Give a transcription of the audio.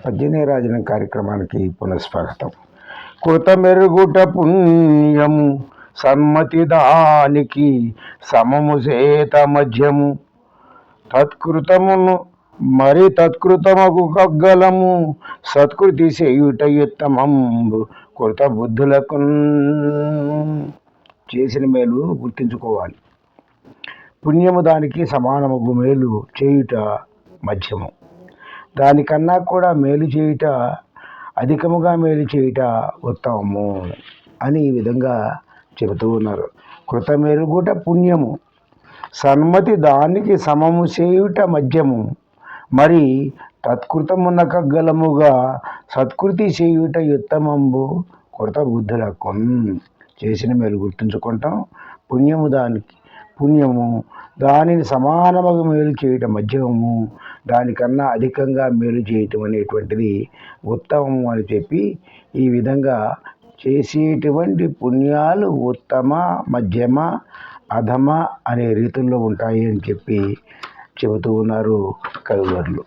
పద్యనీరాజనం కార్యక్రమానికి పునఃస్వాగతం. కృత మెరుగుట పుణ్యము సన్మతి దానికి సమము చేత మధ్యము తత్కృతమును మరి తత్కృతమగు కగ్గలము సత్కృతి చేయుట యుత్తమంబు కృత బుద్ధులకు. చేసిన మేలు గుర్తించుకోవాలి. పుణ్యము దానికి సమానమగు మేలు చేయుట మధ్యము, దానికన్నా కూడా మేలు చేయుట, అధికముగా మేలు చేయుట ఉత్తమము అని ఈ విధంగా చెబుతూ ఉన్నారు. కృత మెరుగుట పుణ్యము సన్మతి దానికి సమము చేయుట మధ్యము మరి తత్కృతమున్న కగ్గలముగా సత్కృతి చేయుట ఉత్తమంబు కృత బుద్ధులకు. చేసిన మేలు గుర్తుంచుకుంటాం. పుణ్యము దానిని సమానముగా మేలు చేయటం మధ్యమము, దానికన్నా అధికంగా మేలు చేయటం అనేటువంటిది ఉత్తమము అని చెప్పి ఈ విధంగా చేసేటువంటి పుణ్యాలు ఉత్తమ, మధ్యమ, అధమ అనే రీతుల్లో ఉంటాయి అని చెప్పి చెబుతూ ఉన్నారు కవివర్లు.